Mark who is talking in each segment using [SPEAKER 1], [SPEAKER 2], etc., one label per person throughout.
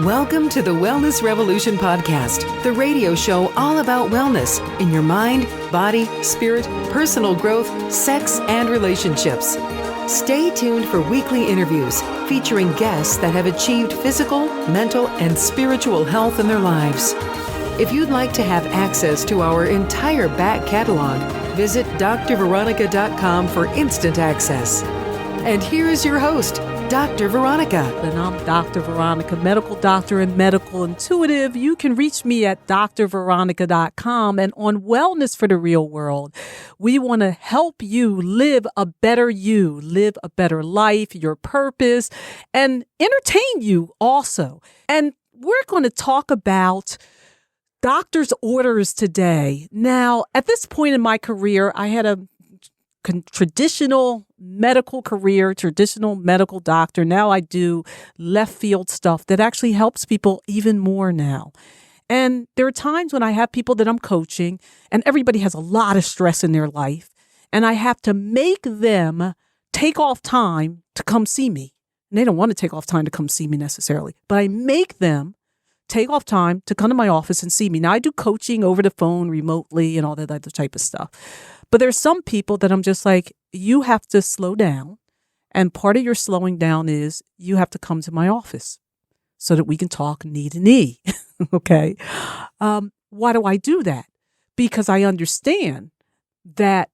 [SPEAKER 1] Welcome to the Wellness Revolution Podcast, the radio show all about wellness in your mind, body, spirit, personal growth, sex, and relationships. Stay tuned for weekly interviews featuring guests that have achieved physical, mental, and spiritual health in their lives. If you'd like to have access to our entire back catalog, visit drveronica.com for instant access. And here is your host, Dr. Veronica.
[SPEAKER 2] And I'm Dr. Veronica, medical doctor and medical intuitive. You can reach me at drveronica.com. And on Wellness for the Real World, we want to help you live a better you, live a better life, your purpose, and entertain you also. And we're going to talk about doctor's orders today. Now, at this point in my career, I had a traditional medical career, traditional medical doctor. Now I do left field stuff that actually helps people even more now. And there are times when I have people that I'm coaching and everybody has a lot of stress in their life. And I have to make them take off time to come see me. And they don't want to take off time to come see me necessarily, but I make them take off time to come to my office and see me. Now I do coaching over the phone remotely and all that other type of stuff. But there's some people that I'm just like, you have to slow down. And part of your slowing down is you have to come to my office so that we can talk knee to knee. Okay. Why do I do that? Because I understand that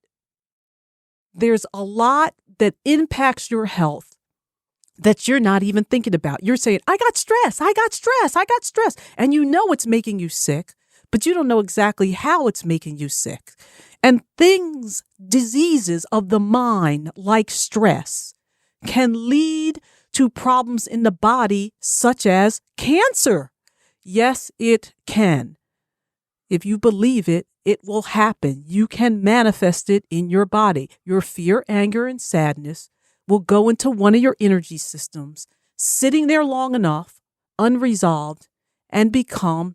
[SPEAKER 2] there's a lot that impacts your health that you're not even thinking about. You're saying, I got stress. And you know it's making you sick, but you don't know exactly how it's making you sick. And diseases of the mind, like stress, can lead to problems in the body, such as cancer. Yes, it can. If you believe it, it will happen. You can manifest it in your body. Your fear, anger, and sadness will go into one of your energy systems, sitting there long enough, unresolved, and become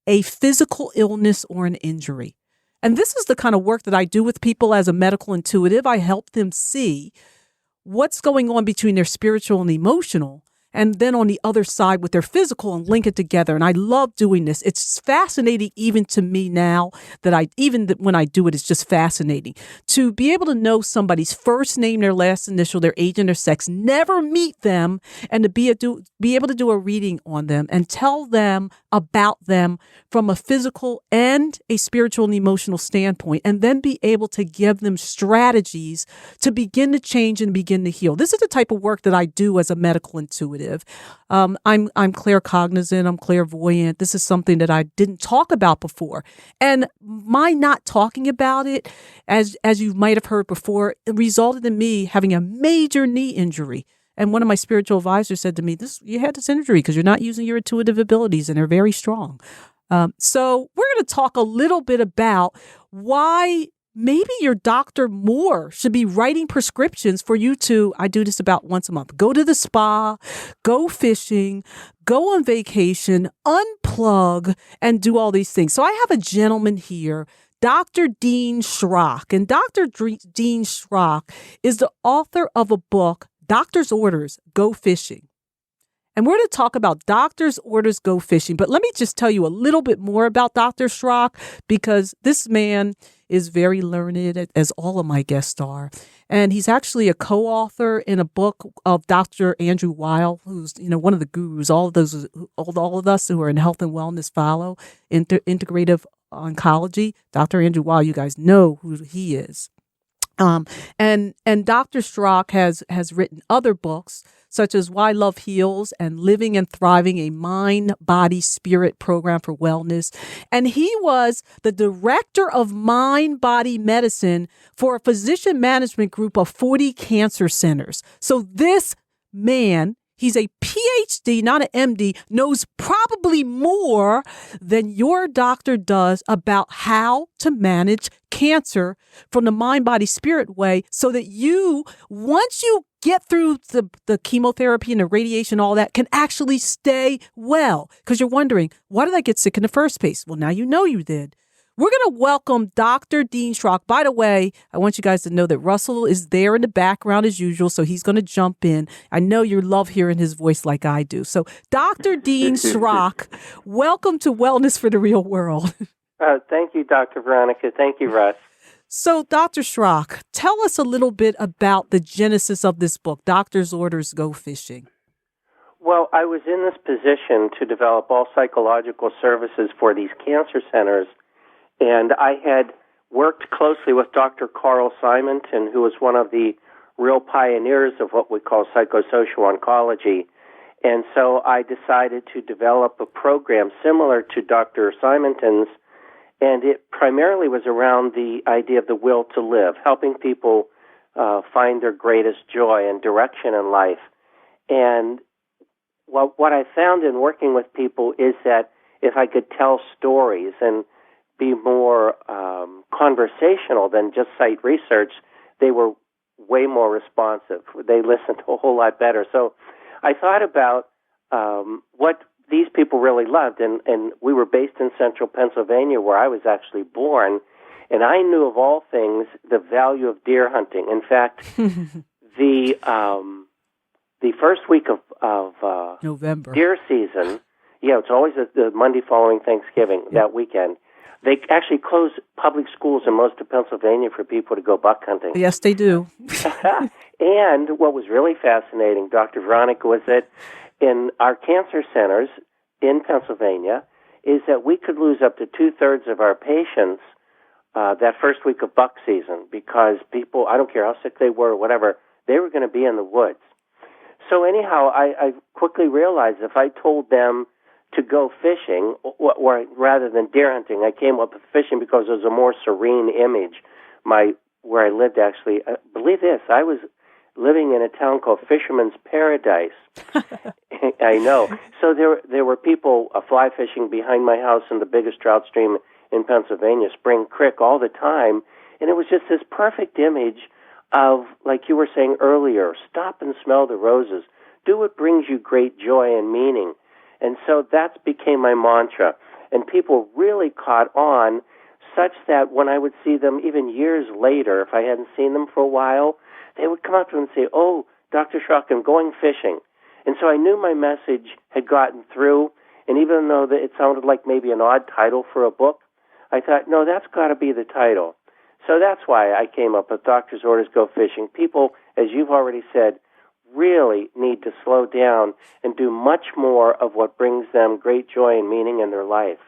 [SPEAKER 2] a physical illness or an injury. And this is the kind of work that I do with people as a medical intuitive. I help them see what's going on between their spiritual and emotional, and then on the other side with their physical, and link it together. And I love doing this. It's fascinating even to me now when I do it, it's just fascinating to be able to know somebody's first name, their last initial, their age, and their sex, never meet them, and to be able to do a reading on them and tell them about them from a physical and a spiritual and emotional standpoint, and then be able to give them strategies to begin to change and begin to heal. This is the type of work that I do as a medical intuitive. I'm claircognizant, I'm clairvoyant. This is something that I didn't talk about before. And my not talking about it, as you might have heard before, it resulted in me having a major knee injury. And one of my spiritual advisors said to me, you had this injury because you're not using your intuitive abilities, and they're very strong. So we're going to talk a little bit about why maybe your doctor more should be writing prescriptions for you to, I do this about once a month, go to the spa, go fishing, go on vacation, unplug, and do all these things. So I have a gentleman here, Dr. Dean Shrock. And Dr. Dean Shrock is the author of a book, Doctor's Orders, Go Fishing. And we're going to talk about Doctor's Orders, Go Fishing. But let me just tell you a little bit more about Dr. Shrock, because this man is very learned, as all of my guests are. And he's actually a co-author in a book of Dr. Andrew Weil, who's, one of the gurus. All of us who are in health and wellness follow integrative oncology. Dr. Andrew Weil, you guys know who he is. And Dr. Shrock has written other books, such as Why Love Heals and Living and Thriving, a Mind, Body, Spirit program for wellness. And he was the director of mind, body medicine for a physician management group of 40 cancer centers. So this man, he's a PhD, not an MD, knows probably more than your doctor does about how to manage cancer from the mind, body, spirit way, so that you, once you get through the chemotherapy and the radiation, all that, can actually stay well. Because you're wondering, why did I get sick in the first place? Well, now you know you did. We're going to welcome Dr. Dean Shrock. By the way, I want you guys to know that Russell is there in the background as usual, so he's going to jump in. I know you love hearing his voice like I do. So Dr. Dean Shrock, welcome to Wellness for the Real World.
[SPEAKER 3] Thank you, Dr. Veronica. Thank you, Russ.
[SPEAKER 2] So, Dr. Shrock, tell us a little bit about the genesis of this book, Doctor's Orders Go Fishing.
[SPEAKER 3] Well, I was in this position to develop all psychological services for these cancer centers, and I had worked closely with Dr. Carl Simonton, who was one of the real pioneers of what we call psychosocial oncology. And so I decided to develop a program similar to Dr. Simonton's, and it primarily was around the idea of the will to live, helping people find their greatest joy and direction in life. And what I found in working with people is that if I could tell stories and be more conversational than just cite research, they were way more responsive. They listened a whole lot better. So I thought about what these people really loved, and we were based in central Pennsylvania, where I was actually born, and I knew of all things the value of deer hunting. In fact, the first week of
[SPEAKER 2] November
[SPEAKER 3] deer season, it's always the Monday following Thanksgiving, that weekend. They actually close public schools in most of Pennsylvania for people to go buck hunting.
[SPEAKER 2] Yes, they do.
[SPEAKER 3] And what was really fascinating, Dr. Veronica, was that in our cancer centers in Pennsylvania is that we could lose up to 2/3 of our patients that first week of buck season because people, I don't care how sick they were or whatever, they were going to be in the woods. So anyhow, I quickly realized if I told them to go fishing, or rather than deer hunting, I came up with fishing because it was a more serene image. Where I lived, actually, believe this, I was living in a town called Fisherman's Paradise. I know. So there were people fly fishing behind my house in the biggest trout stream in Pennsylvania, Spring Creek, all the time, and it was just this perfect image of, like you were saying earlier, stop and smell the roses. Do what brings you great joy and meaning. And so that became my mantra. And people really caught on such that when I would see them even years later, if I hadn't seen them for a while, they would come up to me and say, "Oh, Dr. Shrock, I'm going fishing." And so I knew my message had gotten through. And even though it sounded like maybe an odd title for a book, I thought, no, that's got to be the title. So that's why I came up with Doctor's Orders Go Fishing. People, as you've already said, really need to slow down and do much more of what brings them great joy and meaning in their life.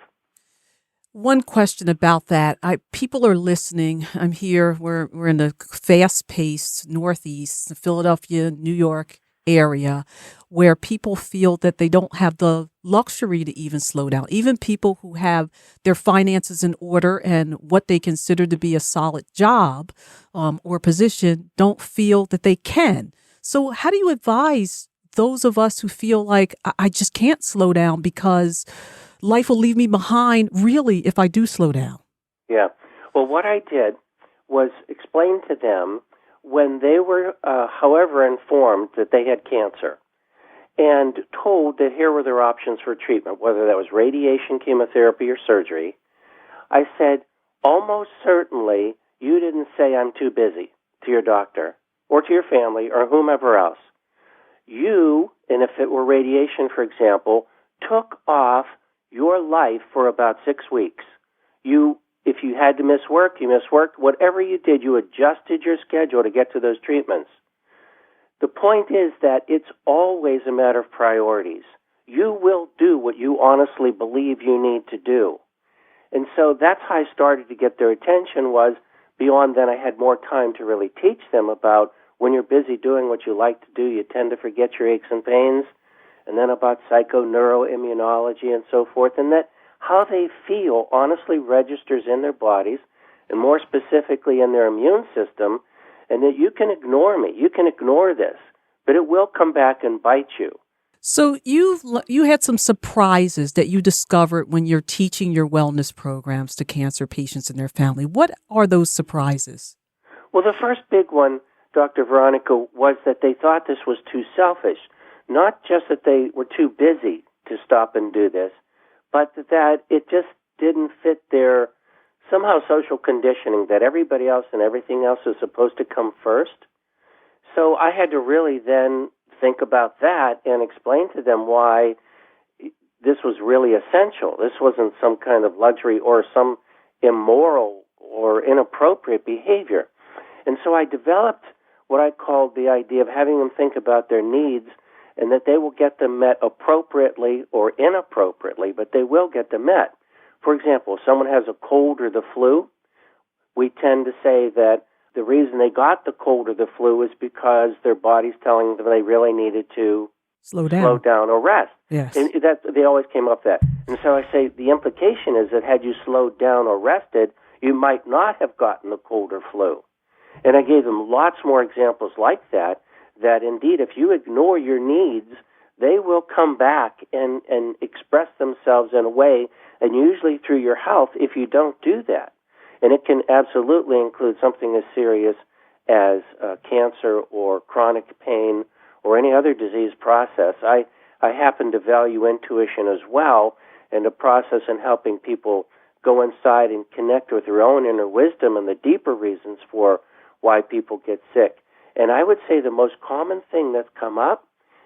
[SPEAKER 2] One question about that. People are listening. I'm here. We're in the fast-paced Northeast, Philadelphia, New York area, where people feel that they don't have the luxury to even slow down. Even people who have their finances in order and what they consider to be a solid job or position don't feel that they can. So how do you advise those of us who feel like I just can't slow down because life will leave me behind, really, if I do slow down?
[SPEAKER 3] Yeah. Well, what I did was explain to them when they were, however, informed that they had cancer and told that here were their options for treatment, whether that was radiation, chemotherapy, or surgery, I said, almost certainly you didn't say I'm too busy to your doctor or to your family or whomever else. You, and if it were radiation, for example, took off your life for about 6 weeks. If you had to miss work, you missed work. Whatever you did, you adjusted your schedule to get to those treatments. The point is that it's always a matter of priorities. You will do what you honestly believe you need to do. And so that's how I started to get their attention. Was beyond then I had more time to really teach them about when you're busy doing what you like to do, you tend to forget your aches and pains, and then about psychoneuroimmunology and so forth, and that how they feel honestly registers in their bodies, and more specifically in their immune system, and that you can ignore me, you can ignore this, but it will come back and bite you.
[SPEAKER 2] So you had some surprises that you discovered when you're teaching your wellness programs to cancer patients and their family. What are those surprises?
[SPEAKER 3] Well, the first big one, Dr. Veronica, was that they thought this was too selfish. Not just that they were too busy to stop and do this, but that it just didn't fit their somehow social conditioning that everybody else and everything else is supposed to come first. So I had to really then think about that and explain to them why this was really essential. This wasn't some kind of luxury or some immoral or inappropriate behavior. And so I developed what I called the idea of having them think about their needs and that they will get them met appropriately or inappropriately, but they will get them met. For example, if someone has a cold or the flu, we tend to say that the reason they got the cold or the flu is because their body's telling them they really needed to
[SPEAKER 2] slow down
[SPEAKER 3] or rest.
[SPEAKER 2] Yes.
[SPEAKER 3] And they always came up with that. And so I say the implication is that had you slowed down or rested, you might not have gotten the cold or flu. And I gave them lots more examples like that indeed if you ignore your needs, they will come back and express themselves in a way, and usually through your health if you don't do that. And it can absolutely include something as serious as cancer or chronic pain or any other disease process. I happen to value intuition as well, and a process in helping people go inside and connect with their own inner wisdom and the deeper reasons for why people get sick. And I would say the most common thing that's come up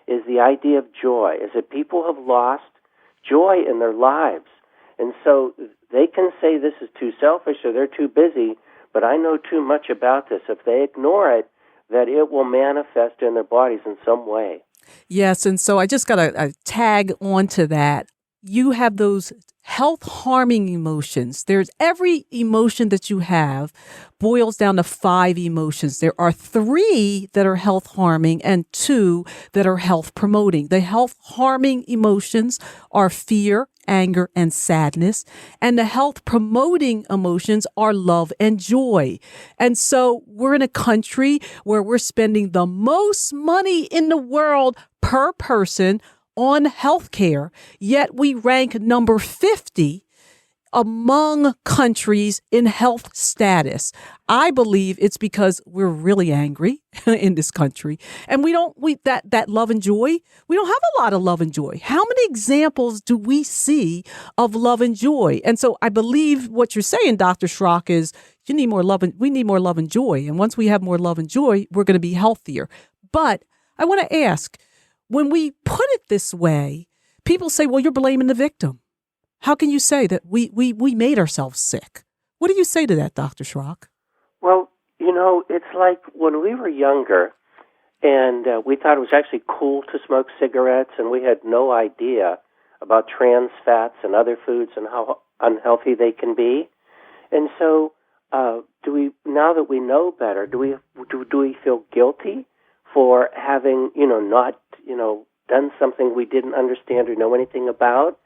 [SPEAKER 3] is the idea of joy, is that people have lost joy in their lives. And so they can say this is too selfish or they're too busy, but I know too much about this. If they ignore it, that it will manifest in their bodies in some way.
[SPEAKER 2] Yes, and so I just got to tag on to that. You have those health-harming emotions. There's every emotion that you have boils down to 5 emotions. There are 3 that are health-harming and 2 that are health-promoting. The health-harming emotions are fear, anger, and sadness. And the health-promoting emotions are love and joy. And so we're in a country where we're spending the most money in the world per person on healthcare, yet we rank number 50 among countries in health status. I believe it's because we're really angry in this country, and that love and joy, we don't have a lot of love and joy. How many examples do we see of love and joy? And so I believe what you're saying, Dr. Shrock, is we need more love and joy. And once we have more love and joy, we're going to be healthier. But I want to ask, when we put it this way, people say, well, you're blaming the victim. How can you say that we made ourselves sick? What do you say to that, Dr. Shrock?
[SPEAKER 3] Well, it's like when we were younger and we thought it was actually cool to smoke cigarettes, and we had no idea about trans fats and other foods and how unhealthy they can be. And so now that we know better, do we feel guilty for having, not, done something we didn't understand or know anything about?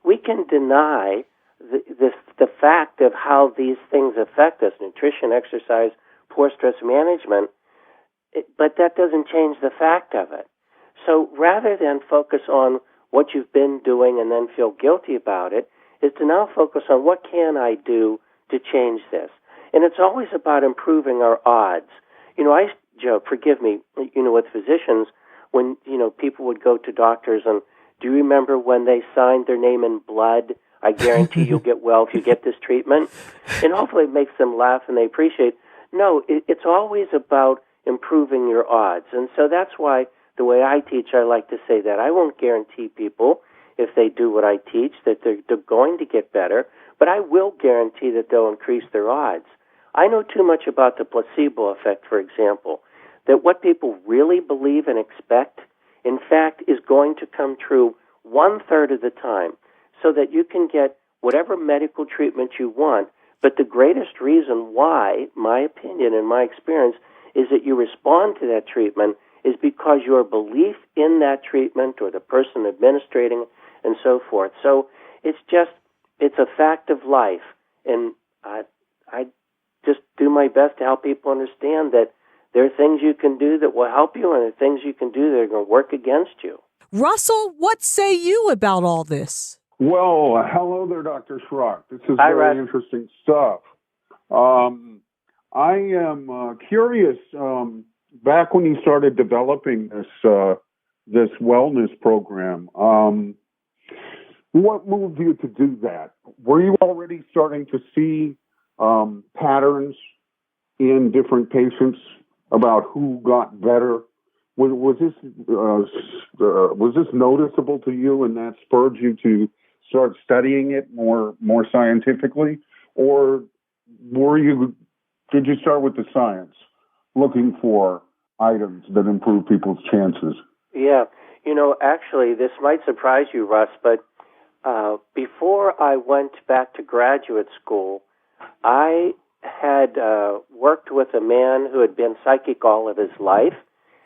[SPEAKER 3] We can deny the fact of how these things affect us, nutrition, exercise, poor stress management, but that doesn't change the fact of it. So rather than focus on what you've been doing and then feel guilty about it, is to now focus on what can I do to change this. And it's always about improving our odds. I joke, forgive me, with physicians, when, people would go to doctors and, do you remember when they signed their name in blood? I guarantee you'll get well if you get this treatment. And hopefully it makes them laugh and they appreciate. No, it's always about improving your odds. And so that's why the way I teach, I like to say that I won't guarantee people, if they do what I teach, that they're going to get better, but I will guarantee that they'll increase their odds. I know too much about the placebo effect, for example, that what people really believe and expect, in fact, is going to come true 1/3 of the time, so that you can get whatever medical treatment you want. But the greatest reason why, my opinion and my experience, is that you respond to that treatment is because your belief in that treatment or the person administrating and so forth. So it's a fact of life. And I just do my best to help people understand that there are things you can do that will help you, and there are things you can do that are going to work against you.
[SPEAKER 2] Russell, what say you about all this?
[SPEAKER 4] Well, hello there, Dr. Shrock. This is very interesting stuff. I am curious, back when you started developing this wellness program, what moved you to do that? Were you already starting to see patterns in different patients about who got better? Was this noticeable to you, and that spurred you to start studying it more scientifically, or did you start with the science, looking for items that improve people's chances?
[SPEAKER 3] Yeah, actually, this might surprise you, Russ, but before I went back to graduate school, I had worked with a man who had been psychic all of his life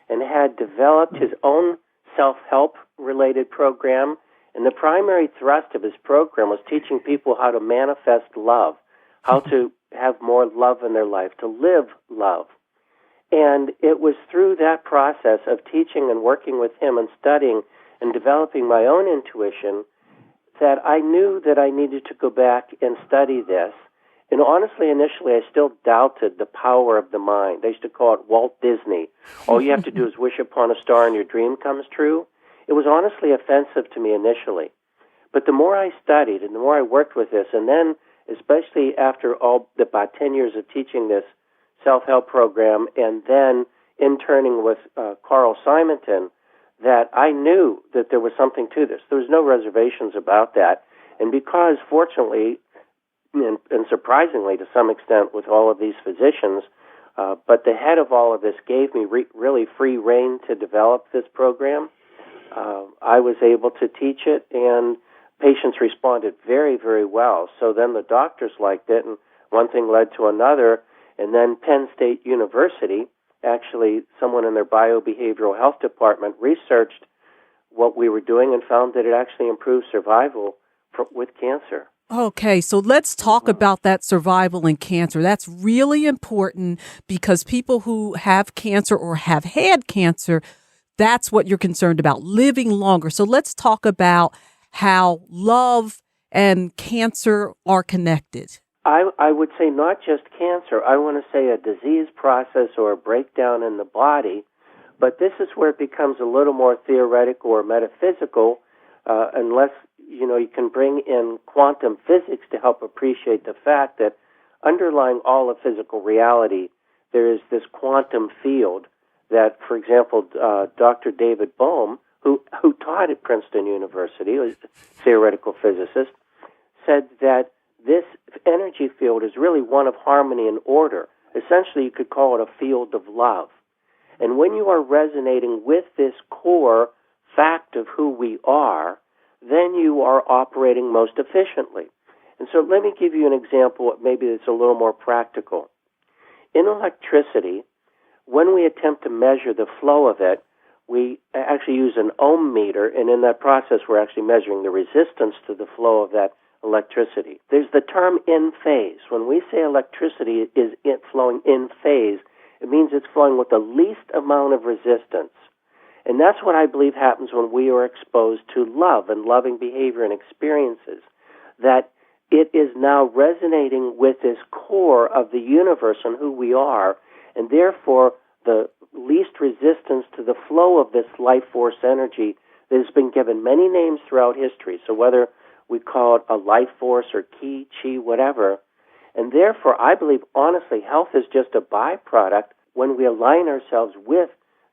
[SPEAKER 3] and had developed his own self-help related program. And the primary thrust of his program was teaching people how to manifest love, how to have more love in their life, to live love. And it was through that process of teaching and working with him and studying and developing my own intuition that I knew that I needed to go back and study this. And honestly, initially, I still doubted the power of the mind. They used to call it Walt Disney. All you have to do is wish upon a star and your dream comes true. It was honestly offensive to me initially. But the more I studied and the more I worked with this, and then especially after about 10 years of teaching this self-help program and then interning with Carl Simonton, that I knew that there was something to this. There was no reservations about that. And because, fortunately, and surprisingly to some extent with all of these physicians, but the head of all of this gave me really free rein to develop this program. I was able to teach it, and patients responded very, very well. So then the doctors liked it, and one thing led to another, and then Penn State University, actually someone in their biobehavioral health department researched what we were doing and found that it actually improved survival with cancer.
[SPEAKER 2] Okay, so let's talk about that survival in cancer. That's really important because people who have cancer or have had cancer, that's what you're concerned about, living longer. So let's talk about how love and cancer are connected.
[SPEAKER 3] I would say not just cancer. I want to say a disease process or a breakdown in the body, but this is where it becomes a little more theoretical or metaphysical, unless you can bring in quantum physics to help appreciate the fact that underlying all of physical reality, there is this quantum field that, for example, Dr. David Bohm, who taught at Princeton University, was a theoretical physicist, said that this energy field is really one of harmony and order. Essentially, you could call it a field of love. And when you are resonating with this core fact of who we are, then you are operating most efficiently. And so let me give you an example, maybe it's a little more practical. In electricity, when we attempt to measure the flow of it, we actually use an ohm meter, and in that process, we're actually measuring the resistance to the flow of that electricity. There's the term in phase. When we say electricity is flowing in phase, it means it's flowing with the least amount of resistance. And that's what I believe happens when we are exposed to love and loving behavior and experiences, that it is now resonating with this core of the universe and who we are, and therefore the least resistance to the flow of this life force energy that has been given many names throughout history. So whether we call it a life force or ki, chi, whatever. And therefore, I believe, honestly, health is just a byproduct when we align ourselves with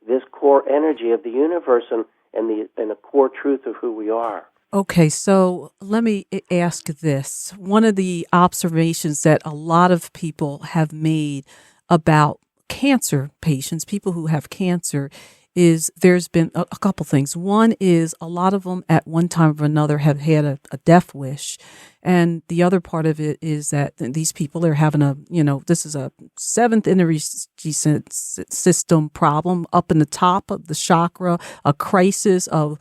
[SPEAKER 3] this core energy of the universe and the core truth of who we are.
[SPEAKER 2] Okay, so let me ask this. One of the observations that a lot of people have made about cancer patients, people who have cancer, is there's been a couple things. One is a lot of them at one time or another have had a death wish. And the other part of it is that these people are having this is a seventh energy system problem up in the top of the chakra, a crisis of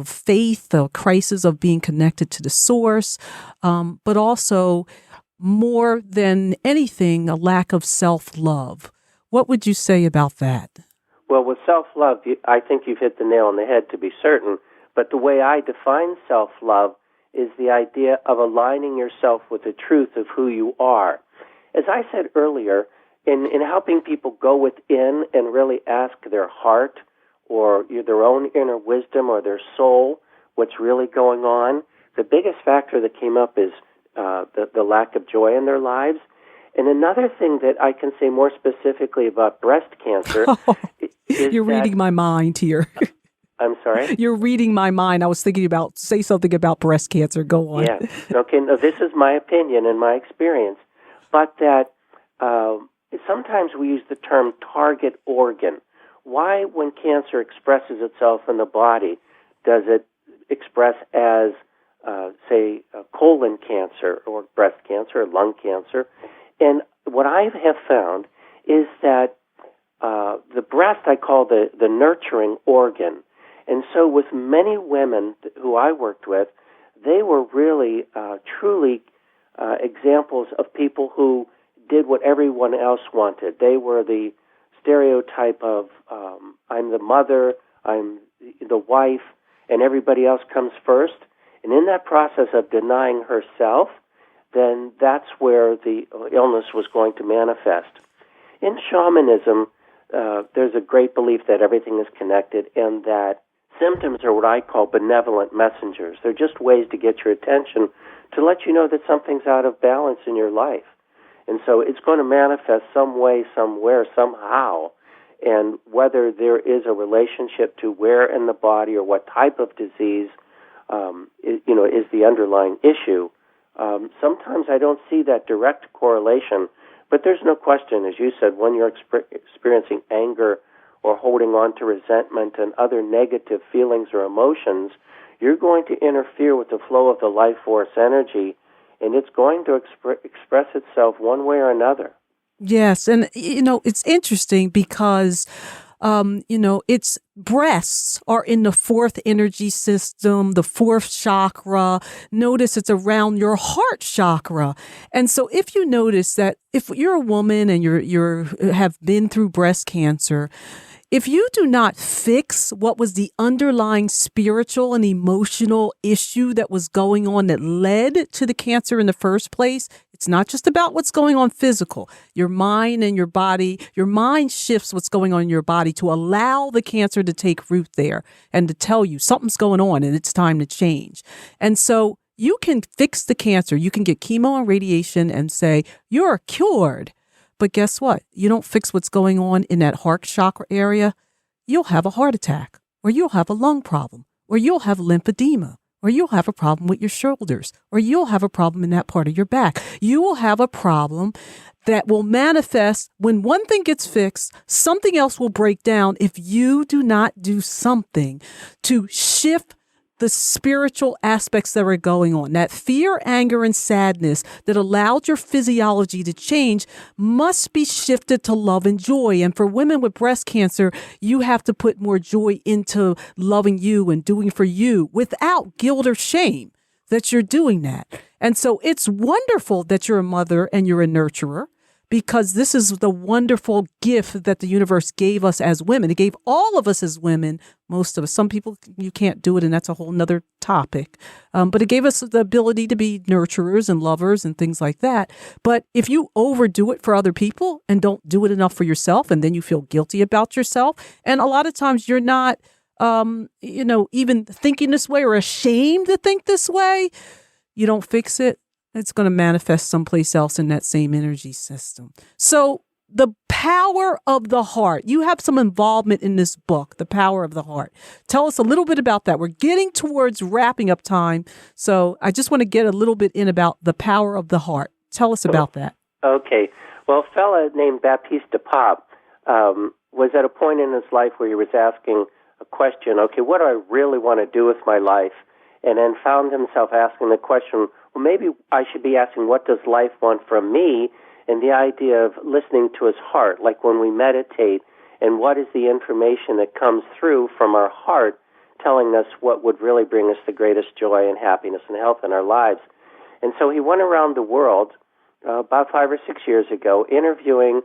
[SPEAKER 2] faith, a crisis of being connected to the source, but also more than anything, a lack of self-love. What would you say about that?
[SPEAKER 3] Well, with self-love, I think you've hit the nail on the head, to be certain. But the way I define self-love is the idea of aligning yourself with the truth of who you are. As I said earlier, in helping people go within and really ask their heart or their own inner wisdom or their soul what's really going on, the biggest factor that came up is the lack of joy in their lives. And another thing that I can say more specifically about breast cancer is
[SPEAKER 2] You're reading my mind here.
[SPEAKER 3] I'm sorry?
[SPEAKER 2] You're reading my mind. I was thinking about, say something about breast cancer. Go on.
[SPEAKER 3] Yeah. Okay, no, this is my opinion and my experience, but that sometimes we use the term target organ. Why, when cancer expresses itself in the body, does it express as, say, colon cancer or breast cancer or lung cancer? And what I have found is that the breast I call the nurturing organ. And so with many women who I worked with, they were really, truly examples of people who did what everyone else wanted. They were the stereotype of I'm the mother, I'm the wife, and everybody else comes first. And in that process of denying herself, then that's where the illness was going to manifest. In shamanism, there's a great belief that everything is connected and that symptoms are what I call benevolent messengers. They're just ways to get your attention to let you know that something's out of balance in your life. And so it's going to manifest some way, somewhere, somehow. And whether there is a relationship to where in the body or what type of disease, is the underlying issue. Sometimes I don't see that direct correlation, but there's no question, as you said, when you're experiencing anger or holding on to resentment and other negative feelings or emotions, you're going to interfere with the flow of the life force energy, and it's going to express itself one way or another.
[SPEAKER 2] Yes. And, it's interesting because, its breasts are in the fourth energy system, the fourth chakra. Notice it's around your heart chakra. And so if you notice that if you're a woman and you're have been through breast cancer, if you do not fix what was the underlying spiritual and emotional issue that was going on that led to the cancer in the first place, it's not just about what's going on physical. Your mind and your body, your mind shifts what's going on in your body to allow the cancer to take root there and to tell you something's going on and it's time to change. And so you can fix the cancer. You can get chemo and radiation and say, you're cured. But guess what? You don't fix what's going on in that heart chakra area, you'll have a heart attack, or you'll have a lung problem, or you'll have lymphedema, or you'll have a problem with your shoulders, or you'll have a problem in that part of your back. You will have a problem that will manifest when one thing gets fixed, something else will break down if you do not do something to shift the spiritual aspects that are going on. That fear, anger, and sadness that allowed your physiology to change must be shifted to love and joy. And for women with breast cancer, you have to put more joy into loving you and doing for you without guilt or shame that you're doing that. And so it's wonderful that you're a mother and you're a nurturer, because this is the wonderful gift that the universe gave us as women. It gave all of us as women, most of us. Some people, you can't do it, and that's a whole nother topic. But it gave us the ability to be nurturers and lovers and things like that. But if you overdo it for other people and don't do it enough for yourself, and then you feel guilty about yourself, and a lot of times you're not, even thinking this way or ashamed to think this way, you don't fix it, it's going to manifest someplace else in that same energy system. So the power of the heart, you have some involvement in this book, The Power of the Heart. Tell us a little bit about that. We're getting towards wrapping up time. So I just want to get a little bit in about the power of the heart. Tell us about that.
[SPEAKER 3] Okay. Well, a fella named Baptiste de Pop was at a point in his life where he was asking a question, okay, what do I really want to do with my life? And then found himself asking the question, well, maybe I should be asking, what does life want from me? And the idea of listening to his heart, like when we meditate, and what is the information that comes through from our heart telling us what would really bring us the greatest joy and happiness and health in our lives. And so he went around the world about 5 or 6 years ago interviewing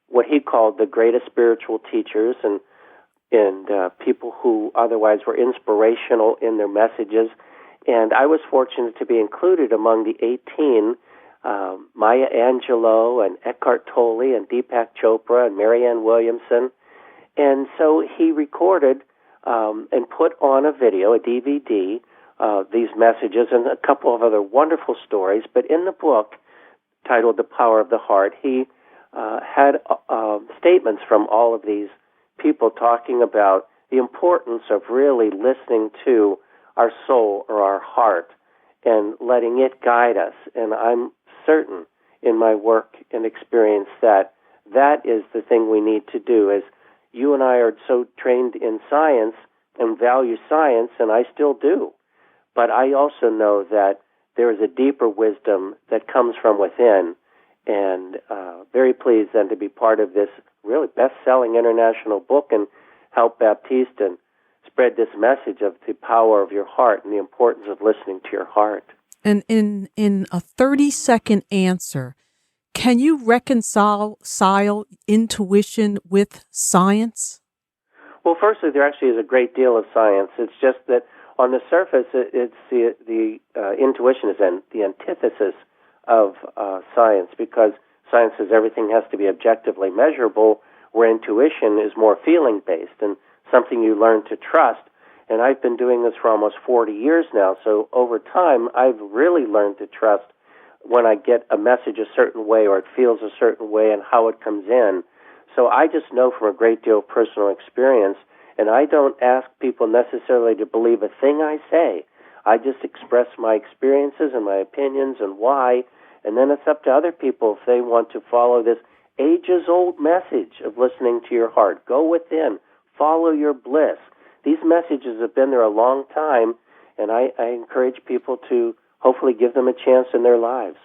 [SPEAKER 3] what he called the greatest spiritual teachers and people who otherwise were inspirational in their messages. And I was fortunate to be included among the 18, Maya Angelou and Eckhart Tolle and Deepak Chopra and Marianne Williamson. And so he recorded and put on a video, a DVD, these messages and a couple of other wonderful stories. But in the book, titled The Power of the Heart, he had statements from all of these people talking about the importance of really listening to our soul or our heart and letting it guide us. And I'm certain in my work and experience that that is the thing we need to do. As you and I are so trained in science and value science, and I still do. But I also know that there is a deeper wisdom that comes from within, and very pleased then to be part of this really best-selling international book and help Baptiste and spread this message of the power of your heart and the importance of listening to your heart.
[SPEAKER 2] And in a 30-second answer, can you reconcile intuition with science?
[SPEAKER 3] Well, firstly, there actually is a great deal of science. It's just that on the surface, it's the intuition is the antithesis of science, because science says everything has to be objectively measurable, where intuition is more feeling-based and something you learn to trust. And I've been doing this for almost 40 years now, so over time, I've really learned to trust when I get a message a certain way or it feels a certain way and how it comes in. So I just know from a great deal of personal experience, and I don't ask people necessarily to believe a thing I say. I just express my experiences and my opinions and why, and then it's up to other people if they want to follow this ages-old message of listening to your heart. Go within. Follow your bliss. These messages have been there a long time, and I encourage people to hopefully give them a chance in their lives.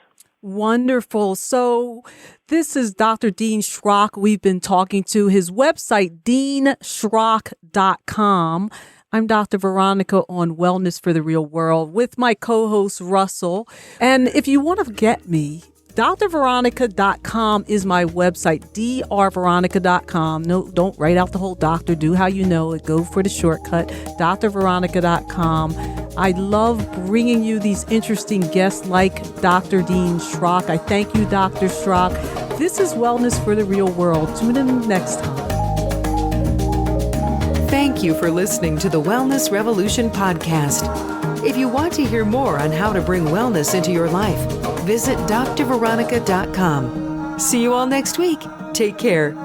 [SPEAKER 2] Wonderful. So this is Dr. Dean Shrock we've been talking to. His website, deanshrock.com. I'm Dr. Veronica on Wellness for the Real World with my co-host, Russell. And if you want to get me, drveronica.com is my website, drveronica.com. No, don't write out the whole doctor. Do how you know it. Go for the shortcut, drveronica.com. I love bringing you these interesting guests like Dr. Dean Shrock. I thank you, Dr. Shrock. This is Wellness for the Real World. Tune in next time.
[SPEAKER 1] Thank you for listening to the Wellness Revolution podcast. If you want to hear more on how to bring wellness into your life, visit drveronica.com. See you all next week. Take care.